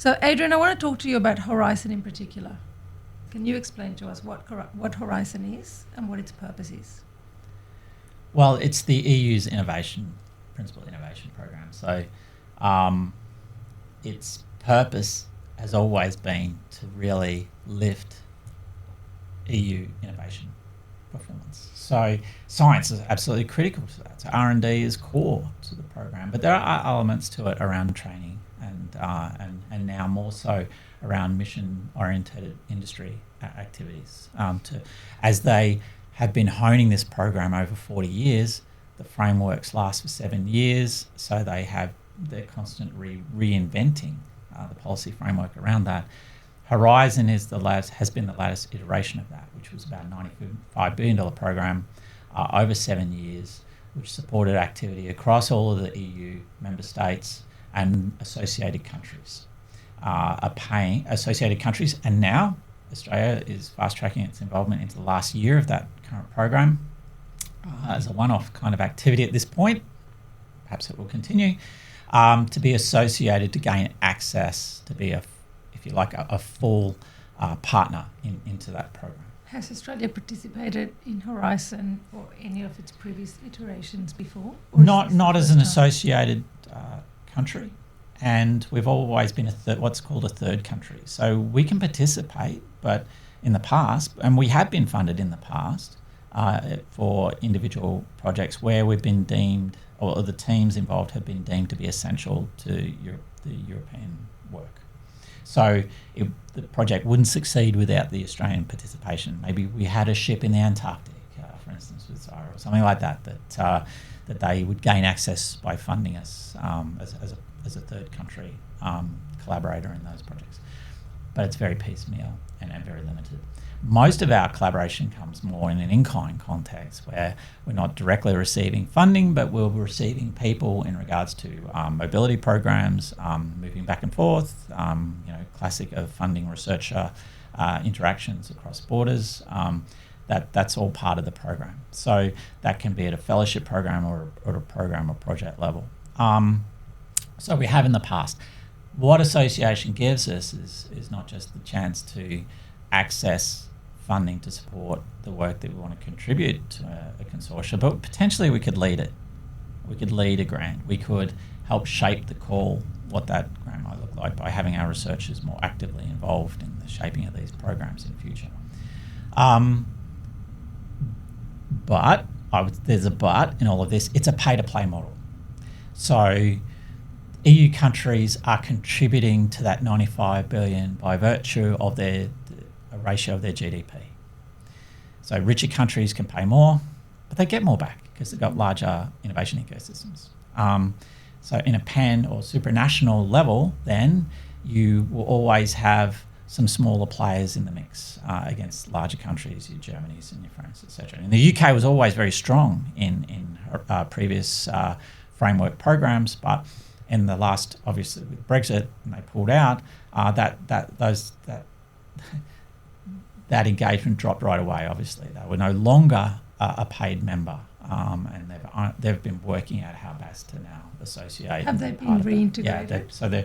So, Adrian, I want to talk to you about Horizon in particular. Can you explain to us what Horizon is and what its purpose is? Well, it's the EU's principal innovation program. So its purpose has always been to really lift EU innovation performance. So science is absolutely critical to that. So R&D is core to the program, but there are elements to it around training and now more so around mission-oriented industry activities. As they have been honing this program over 40 years, the frameworks last for 7 years, so they're constantly reinventing the policy framework around that. Horizon has been the latest iteration of that, which was about a $95 billion program over 7 years, which supported activity across all of the EU member states and associated countries. Associated countries, and now Australia is fast-tracking its involvement into the last year of that current program as a one-off kind of activity at this point. Perhaps it will continue to be associated to gain access, to be a full partner into that program. Has Australia participated in Horizon or any of its previous iterations before? Not as an associated country, and we've always been what's called a third country. So we can participate, but in the past, and we have been funded in the past for individual projects where we've been deemed, or the teams involved have been deemed to be essential to the European work. So the project wouldn't succeed without the Australian participation. Maybe we had a ship in the Antarctic, for instance, with Zara or something like that they would gain access by funding us as a third country collaborator in those projects. But it's very piecemeal and very limited. Most of our collaboration comes more in an in-kind context where we're not directly receiving funding, but we're receiving people in regards to mobility programs, moving back and forth, classic of funding researcher interactions across borders. That's all part of the program. So that can be at a fellowship program or a program or project level. So we have in the past. What association gives us is not just the chance to access funding to support the work that we want to contribute to a consortia, but potentially we could lead it. We could lead a grant. We could help shape the call, what that grant might look like, by having our researchers more actively involved in the shaping of these programs in the future. But there's a but in all of this. It's a pay-to-play model. So EU countries are contributing to that 95 billion by virtue of a ratio of their GDP. So richer countries can pay more, but they get more back because they've got larger innovation ecosystems. So in a pan or supranational level, then you will always have some smaller players in the mix against larger countries, your Germanys and your France, etc. And the UK was always very strong in previous framework programs, but in the last, obviously with Brexit, and they pulled out, that engagement dropped right away. Obviously, they were no longer a paid member, and they've been working out how best to now associate. Have they been reintegrated? Yeah,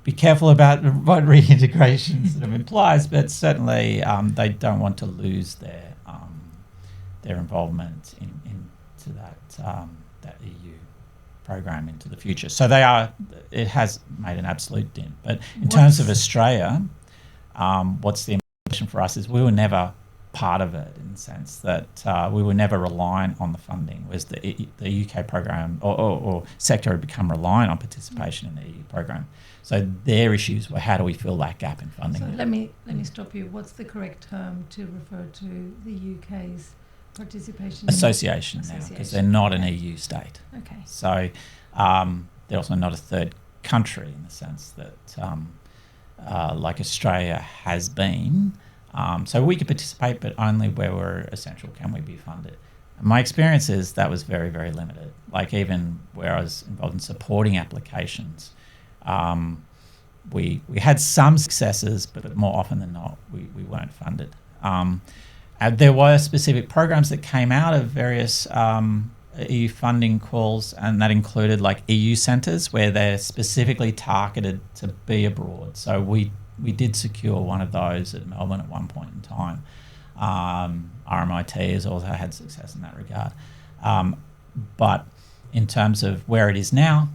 be careful about what reintegration sort of implies, but certainly they don't want to lose their involvement into that EU program into the future. So it has made an absolute dent. But in terms of Australia, what's the implication for us is we were never part of it, in the sense that we were never reliant on the funding, whereas the UK program or sector had become reliant on participation in the EU program. So their issues were, how do we fill that gap in funding? So let me stop you. What's the correct term to refer to the UK's participation? Association now, because they're not an EU state. Okay. So they're also not a third country in the sense that, like Australia has been. So we could participate, but only where we're essential can we be funded. And my experience is that was very, very limited. Like even where I was involved in supporting applications, we had some successes, but more often than not, we weren't funded. There were specific programs that came out of various EU funding calls, and that included like EU centres where they're specifically targeted to be abroad. So we did secure one of those at Melbourne at one point in time. RMIT has also had success in that regard. But in terms of where it is now,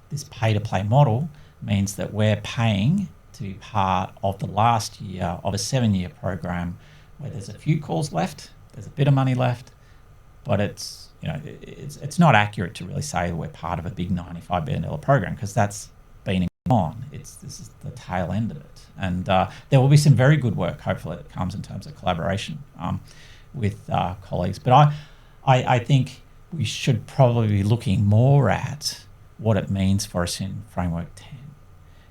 this pay-to-play model means that we're paying to be part of the last year of a 7-year program where there's a few calls left, there's a bit of money left, but it's not accurate to really say we're part of a big $95 billion program, because that's been and gone. This is the tail end of it. And there will be some very good work, hopefully, that comes in terms of collaboration with colleagues. But I think we should probably be looking more at what it means for us in Framework 10.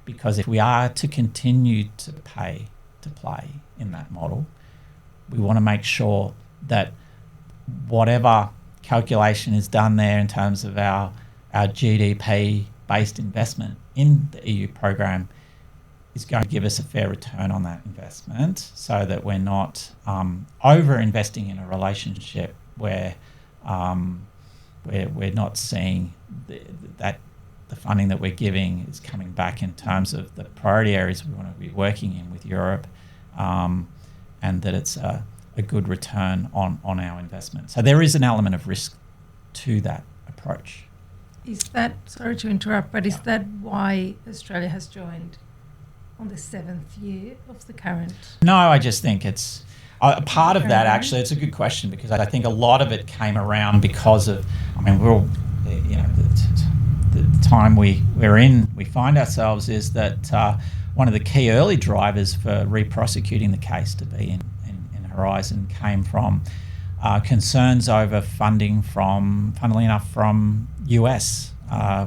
Because if we are to continue to pay to play in that model, we want to make sure that whatever calculation is done there in terms of our GDP-based investment in the EU program is going to give us a fair return on that investment, so that we're not over-investing in a relationship where we're not seeing that the funding that we're giving is coming back in terms of the priority areas we want to be working in with Europe, and that it's a good return on our investment. So there is an element of risk to that approach. Is that, sorry to interrupt, but is that why Australia has joined on the 7th year of the current? No, I just think it's a part of that. Actually, it's a good question, because I think a lot of it came around because of, we're all, the time we're in, we find ourselves is that one of the key early drivers for re-prosecuting the case to be in Horizon came from concerns over funding funnily enough, from US,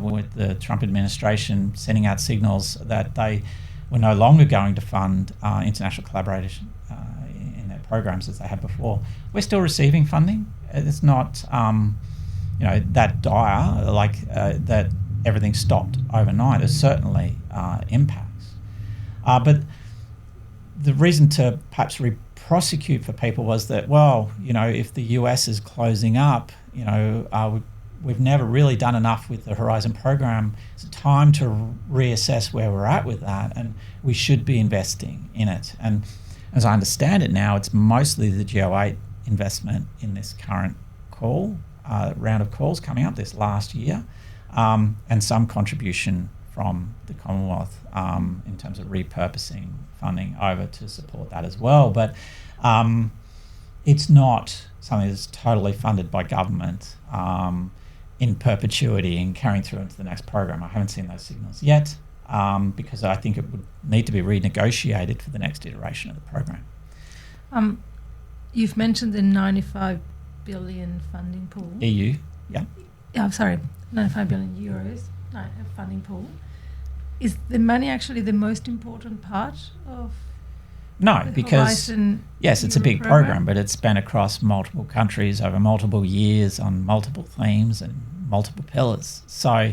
with the Trump administration sending out signals that they were no longer going to fund international collaboration in their programs as they had before. We're still receiving funding. It's not that dire, that everything stopped overnight. There's certainly impacts. But the reason to perhaps prosecute for people was that, if the US is closing up, we've never really done enough with the Horizon program. It's time to reassess where we're at with that, and we should be investing in it. And as I understand it now, it's mostly the GO8 investment in this current round of calls coming up this last year, and some contribution from the Commonwealth in terms of repurposing funding over to support that as well. But it's not something that's totally funded by government in perpetuity and carrying through into the next program. I haven't seen those signals yet, because I think it would need to be renegotiated for the next iteration of the program. You've mentioned the 95 billion funding pool. EU, yeah. I'm sorry, 95 billion euros funding pool. Is the money actually the most important part of No, because Horizon yes, it's a Europe big program, but it's spent across multiple countries over multiple years on multiple themes and multiple pillars. So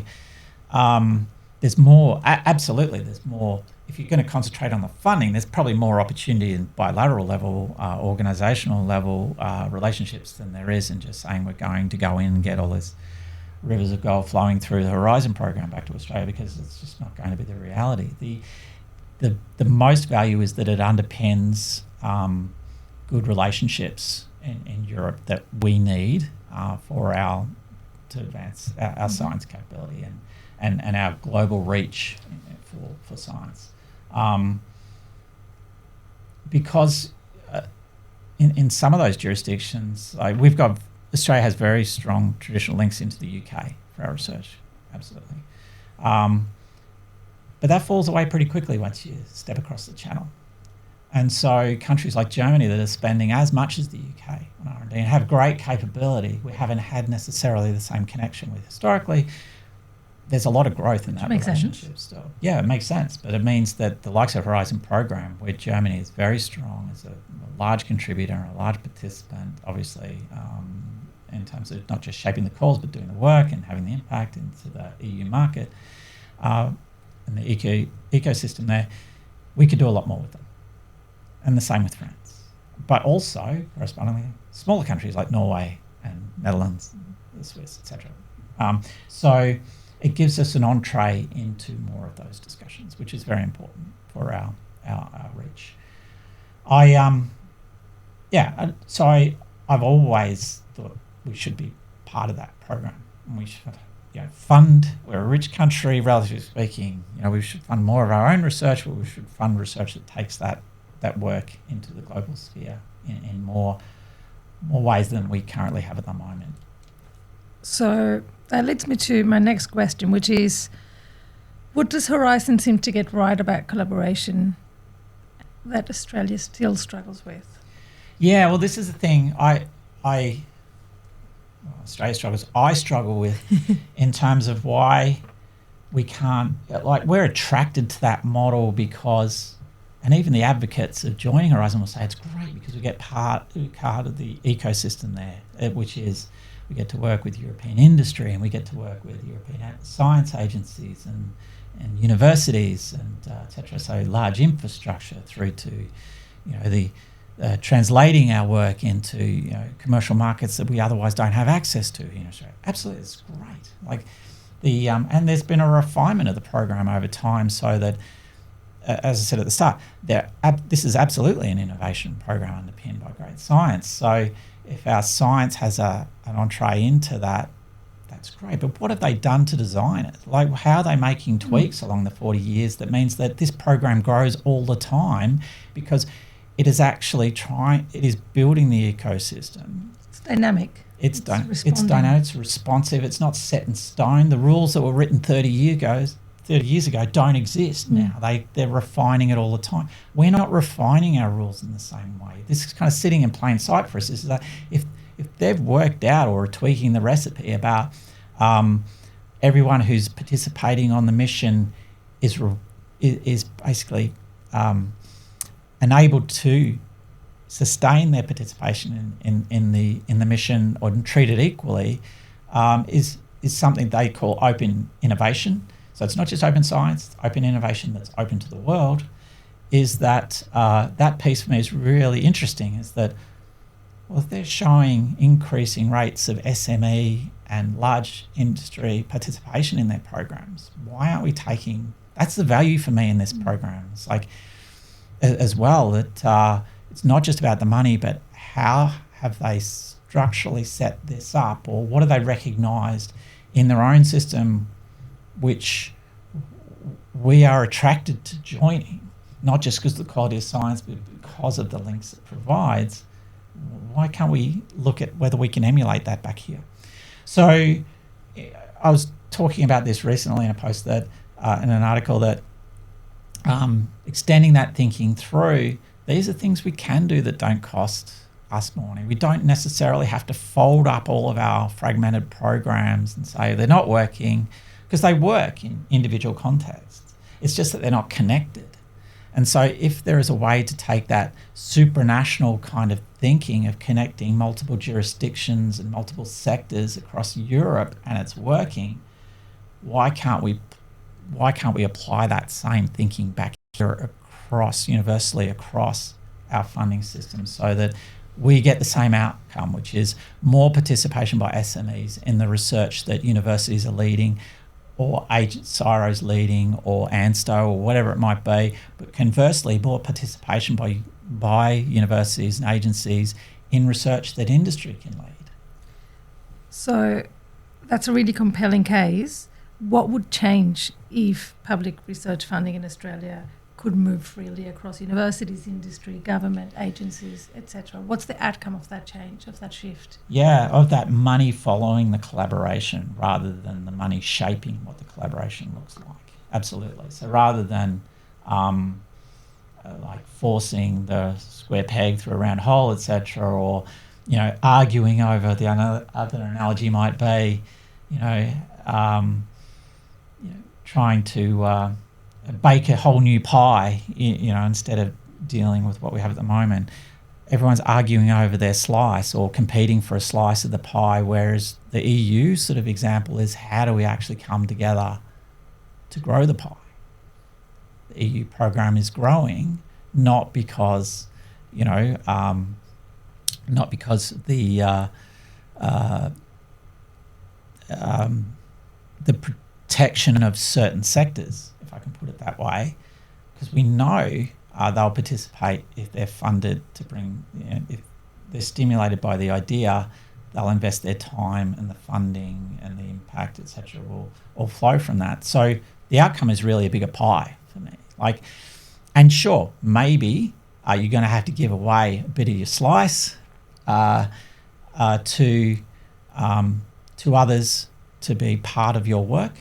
there's more, absolutely, there's more. If you're going to concentrate on the funding, there's probably more opportunity in bilateral level, organisational level relationships than there is in just saying we're going to go in and get all this rivers of gold flowing through the Horizon program back to Australia, because it's just not going to be the reality. The most value is that it underpins good relationships in Europe that we need to advance our science capability and our global reach for science. Because in some of those jurisdictions, Australia has very strong traditional links into the UK for our research, absolutely. But that falls away pretty quickly once you step across the channel. And so countries like Germany that are spending as much as the UK on R&D and have great capability, we haven't had necessarily the same connection with historically. There's a lot of growth in that relationship still. Yeah, it makes sense. But it means that the likes of Horizon program, where Germany is very strong as a large contributor and a large participant, obviously, in terms of not just shaping the calls, but doing the work and having the impact into the EU market and the ecosystem there, we could do a lot more with them. And the same with France. But also, correspondingly, smaller countries like Norway and Netherlands, the Swiss, etc. So it gives us an entree into more of those discussions, which is very important for our reach. I've always thought we should be part of that program, and we should fund. We're a rich country, relatively speaking. We should fund more of our own research, but we should fund research that takes that work into the global sphere in more ways than we currently have at the moment. So that leads me to my next question, which is, what does Horizon seem to get right about collaboration that Australia still struggles with? Yeah, well, this is the thing Australia struggles. I struggle with in terms of why we can't, we're attracted to that model because, and even the advocates of joining Horizon will say it's great because we get part of the ecosystem there, which is we get to work with European industry and we get to work with European science agencies and universities and et cetera. So large infrastructure through to, the translating our work into commercial markets that we otherwise don't have access to in Australia. Absolutely, it's great. And there's been a refinement of the program over time, so that, as I said at the start, this is absolutely an innovation program underpinned by great science. So if our science has an entree into that, that's great. But what have they done to design it? How are they making tweaks along the 40 years that means that this program grows all the time, because it is actually it is building the ecosystem. It's dynamic. It's dynamic, it's responsive, it's not set in stone. The rules that were written 30 years ago don't exist now. They're refining it all the time. We're not refining our rules in the same way. This is kind of sitting in plain sight for us. Is that if they've worked out or are tweaking the recipe about everyone who's participating on the mission is basically enabled to sustain their participation in the mission or treat it equally, is something they call open innovation. So it's not just open science, it's open innovation that's open to the world. Is that piece for me is really interesting, is that, well, if they're showing increasing rates of SME and large industry participation in their programs, why aren't we taking, that's the value for me in this program. It's as well, that it's not just about the money, but how have they structurally set this up, or what have they recognised in their own system which we are attracted to joining, not just because of the quality of science, but because of the links it provides. Why can't we look at whether we can emulate that back here? So I was talking about this recently in a post that, in an article, that extending that thinking through, these are things we can do that don't cost us more money. We don't necessarily have to fold up all of our fragmented programs and say they're not working, because they work in individual contexts. It's just that they're not connected. And so if there is a way to take that supranational kind of thinking of connecting multiple jurisdictions and multiple sectors across Europe, and it's working, why can't we apply that same thinking back here universally across our funding system, so that we get the same outcome, which is more participation by SMEs in the research that universities are leading, or CSIRO's leading, or ANSTO, or whatever it might be, but conversely, more participation by universities and agencies in research that industry can lead. So that's a really compelling case. What would change if public research funding in Australia could move freely across universities, industry, government, agencies, etc.? What's the outcome of that change, of that shift? Yeah, of that money following the collaboration rather than the money shaping what the collaboration looks like. Absolutely. So rather than forcing the square peg through a round hole, etc., or arguing over, the other analogy might be, trying to bake a whole new pie, instead of dealing with what we have at the moment. Everyone's arguing over their slice or competing for a slice of the pie, whereas the EU sort of example is, how do we actually come together to grow the pie? The EU program is growing not because, not because the the protection of certain sectors, if I can put it that way, because we know they'll participate if they're funded to bring, if they're stimulated by the idea, they'll invest their time, and the funding and the impact, etc., will all flow from that. So the outcome is really a bigger pie for me. And sure, maybe you're going to have to give away a bit of your slice to others to be part of your work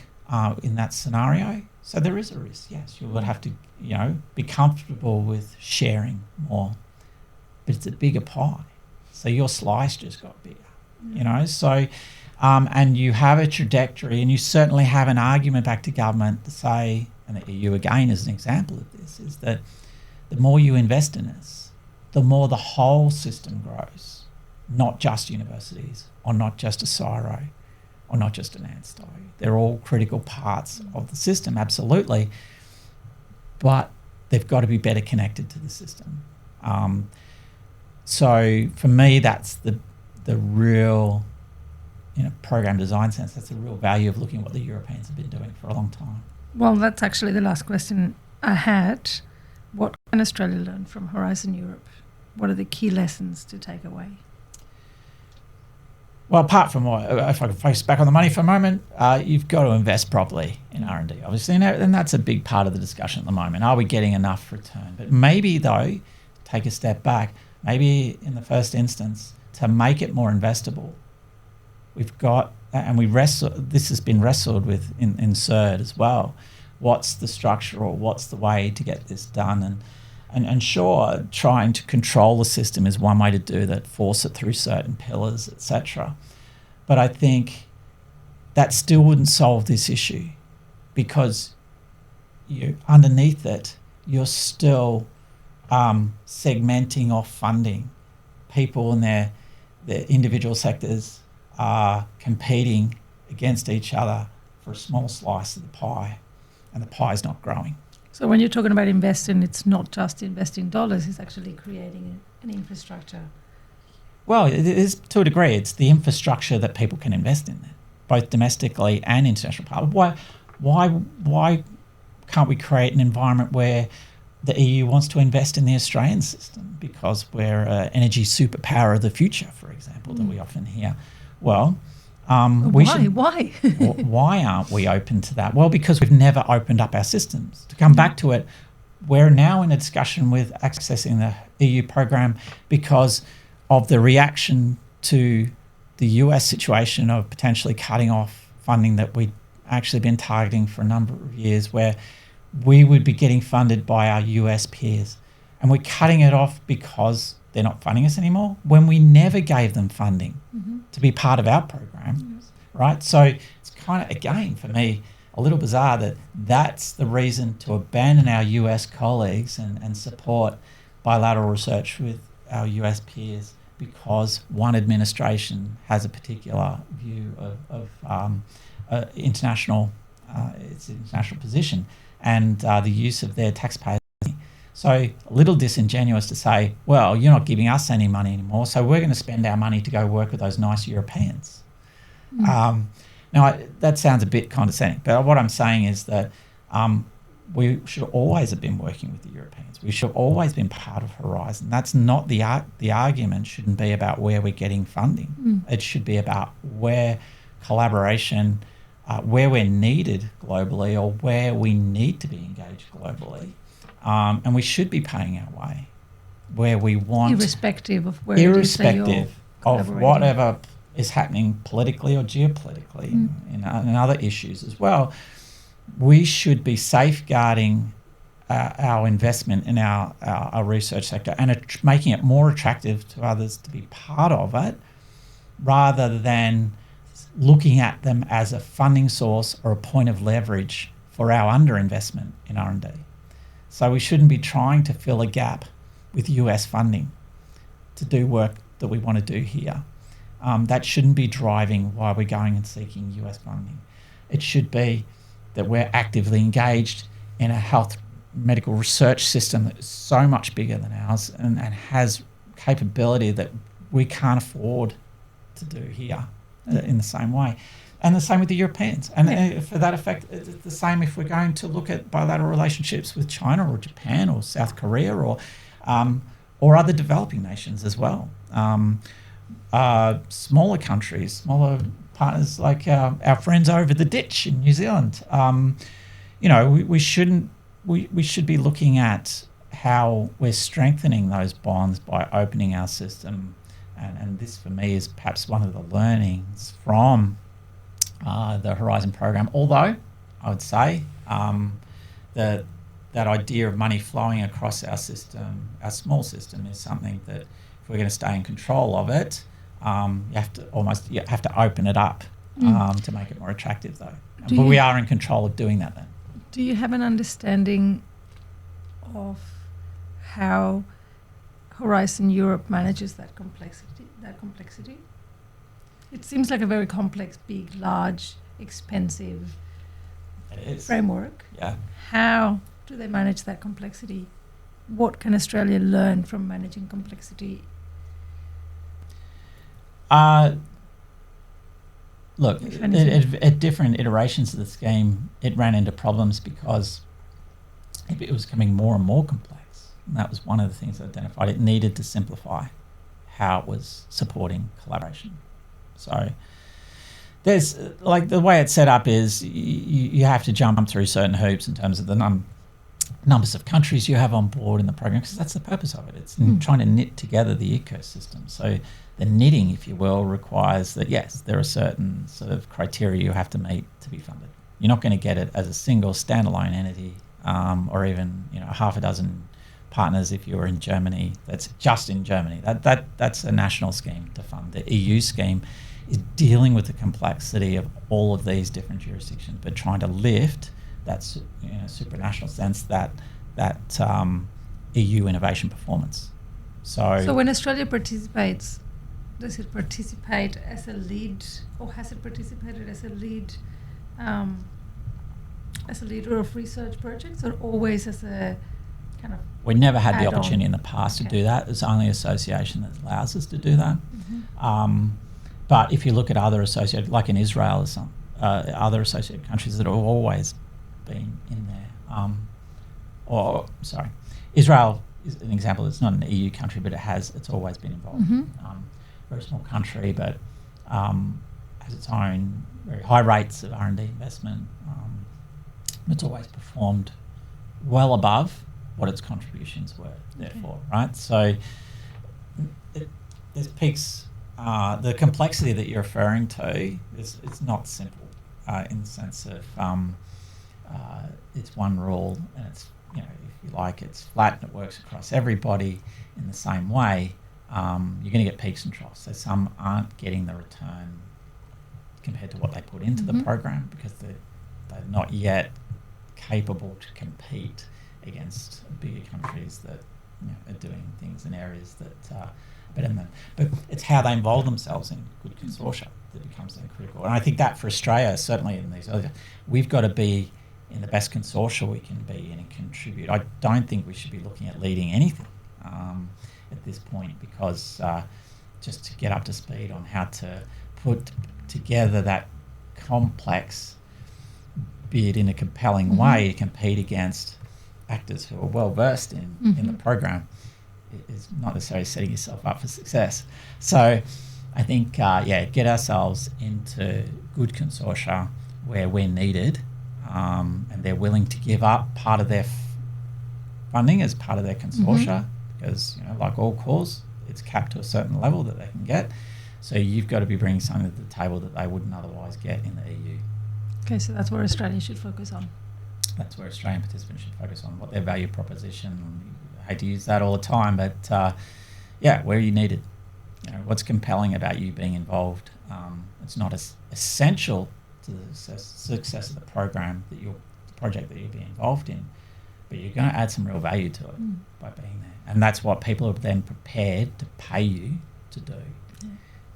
in that scenario. So there is a risk, yes. You would have to, be comfortable with sharing more, but it's a bigger pie. So your slice just got bigger, So, and you have a trajectory, and you certainly have an argument back to government to say, and the EU again is an example of this, is that the more you invest in this, the more the whole system grows, not just universities, or not just a CSIRO, or not just an ANSTO. They're all critical parts of the system, absolutely, but they've got to be better connected to the system. So for me, that's the real, program design sense. That's the real value of looking at what the Europeans have been doing for a long time. Well, that's actually the last question I had. What can Australia learn from Horizon Europe? What are the key lessons to take away? Well, apart from if I can focus back on the money for a moment, you've got to invest properly in R&D, obviously, and that's a big part of the discussion at the moment. Are we getting enough return? But maybe, though, take a step back, maybe in the first instance, to make it more investable, we've got, and this has been wrestled with in CERD as well, what's the structure or what's the way to get this done? And sure, trying to control the system is one way to do that, force it through certain pillars, etc. But I think that still wouldn't solve this issue, because underneath it, you're still segmenting off funding. People in their individual sectors are competing against each other for a small slice of the pie, and the pie is not growing. So when you're talking about investing, it's not just investing dollars, it's actually creating an infrastructure. Well, it is to a degree. It's the infrastructure that people can invest in, both domestically and international. Why can't we create an environment where the EU wants to invest in the Australian system because we're an energy superpower of the future, for example, that we often hear? Well, why? Why aren't we open to that? Well, because we've never opened up our systems. To come back to it, we're now in a discussion with accessing the EU program because of the reaction to the US situation of potentially cutting off funding that we'd actually been targeting for a number of years, where we would be getting funded by our US peers. And we're cutting it off because they're not funding us anymore, when we never gave them funding to be part of our program, right? So it's kind of, again, for me, a little bizarre that that's the reason to abandon our US colleagues and support bilateral research with our US peers, because one administration has a particular view of international position and the use of their taxpayers' money. So a little disingenuous to say, well, you're not giving us any money anymore, so we're going to spend our money to go work with those nice Europeans. Now, that sounds a bit condescending, but what I'm saying is that we should always have been working with the Europeans. We should have always been part of Horizon. That's not the argument. Shouldn't be about where we're getting funding. It should be about where collaboration, where we're needed globally, or where we need to be engaged globally. And we should be paying our way where we want, irrespective of where irrespective of whatever is happening politically or geopolitically in other issues as well. We should be safeguarding our investment in our research sector and making it more attractive to others to be part of it, rather than looking at them as a funding source or a point of leverage for our underinvestment in R&D. So we shouldn't be trying to fill a gap with US funding to do work that we want to do here. That shouldn't be driving why we're going and seeking US funding. It should be that we're actively engaged in a health medical research system that is so much bigger than ours and has capability that we can't afford to do here in the same way. And the same with the Europeans. And for that effect, it's the same if we're going to look at bilateral relationships with China or Japan or South Korea or other developing nations as well. Smaller countries, smaller partners like our friends over the ditch in New Zealand. We should be looking at how we're strengthening those bonds by opening our system. And this, for me, is perhaps one of the learnings from the Horizon program. Although I would say that idea of money flowing across our system, our small system, is something that if we're going to stay in control of it, you have to open it up to make it more attractive, though. But we are in control of doing that then. Do you have an understanding of how Horizon Europe manages that complexity? It seems like a very complex, big, large, expensive framework. Yeah. How do they manage that complexity? What can Australia learn from managing complexity? Look, at different iterations of the scheme, it ran into problems because it was becoming more and more complex. And that was one of the things I identified. It needed to simplify how it was supporting collaboration. So there's, like, the way it's set up is you have to jump through certain hoops in terms of the numbers of countries you have on board in the program, because that's the purpose of it. It's trying to knit together the ecosystem. So the knitting, if you will, requires that, yes, there are certain sort of criteria you have to meet to be funded. You're not going to get it as a single standalone entity, or even half a dozen partners if you're in Germany. That's just in Germany. That's a national scheme to fund. The EU scheme is dealing with the complexity of all of these different jurisdictions, but trying to lift that supranational sense, that EU innovation performance. So when Australia participates, does it participate as a lead, or has it participated as a lead, as a leader of research projects, or always as a kind of? We never had the add-on? opportunity in the past to do that. It's only association that allows us to do that. Mm-hmm. But if you look at other associated, like in Israel or some other associated countries that have always been in there, Israel is an example. It's not an EU country, but it's always been involved. Mm-hmm. Very small country, but has its own very high rates of R&D investment. It's always performed well above what its contributions were, therefore, right? So there's peaks. The complexity that you're referring to it's not simple in the sense of it's one rule, and it's, if you like, it's flat and it works across everybody in the same way. You're going to get peaks and troughs. So some aren't getting the return compared to what they put into the program because they're not yet capable to compete against bigger countries that are doing things in areas that are better than them. But it's how they involve themselves in good consortia that becomes then critical. And I think that for Australia, certainly in these other, we've got to be in the best consortia we can be and contribute. I don't think we should be looking at leading anything at this point, because just to get up to speed on how to put together that complex bid in a compelling way to compete against actors who are well versed in the program is not necessarily setting yourself up for success. So I think, get ourselves into good consortia where we're needed, and they're willing to give up part of their funding as part of their consortia, because, like all cores, it's capped to a certain level that they can get. So you've got to be bringing something to the table that they wouldn't otherwise get in the EU. Okay, so that's where Australia should focus on. That's where Australian participants should focus on, what their value proposition, I hate to use that all the time, but where are you needed? What's compelling about you being involved? It's not as essential to the success of the program, the project that you're being involved in, but you're going to add some real value to it by being there. And that's what people are then prepared to pay you to do.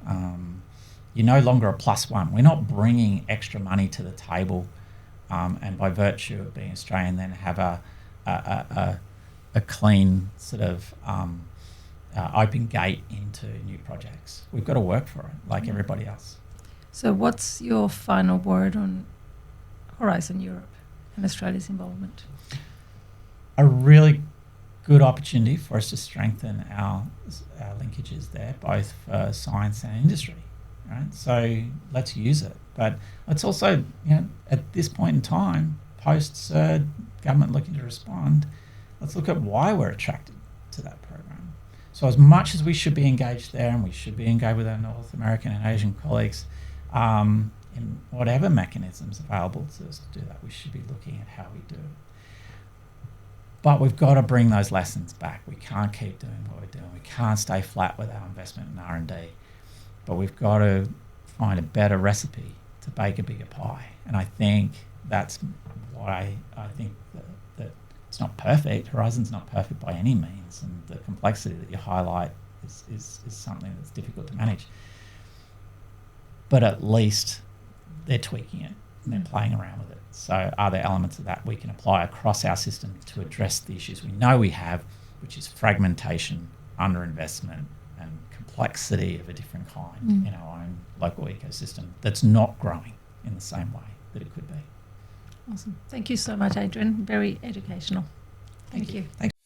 Yeah. You're no longer a plus one. We're not bringing extra money to the table, and by virtue of being Australian, then have a clean sort of open gate into new projects. We've got to work for it, like everybody else. So what's your final word on Horizon Europe and Australia's involvement? A really good opportunity for us to strengthen our linkages there, both for science and industry. Right, so let's use it. But let's also, at this point in time, post government looking to respond, let's look at why we're attracted to that program. So as much as we should be engaged there, and we should be engaged with our North American and Asian colleagues, in whatever mechanisms available to us to do that, we should be looking at how we do it. But we've got to bring those lessons back. We can't keep doing what we're doing. We can't stay flat with our investment in R&D. But we've got to find a better recipe to bake a bigger pie. And I think that's why I think that it's not perfect. Horizon's not perfect by any means. And the complexity that you highlight is something that's difficult to manage. But at least they're tweaking it and they're playing around with it. So are there elements of that we can apply across our system to address the issues we know we have, which is fragmentation, underinvestment, and complexity of a different kind in our own local ecosystem that's not growing in the same way that it could be. Awesome. Thank you so much, Adrian. Very educational. Thank you. Thanks.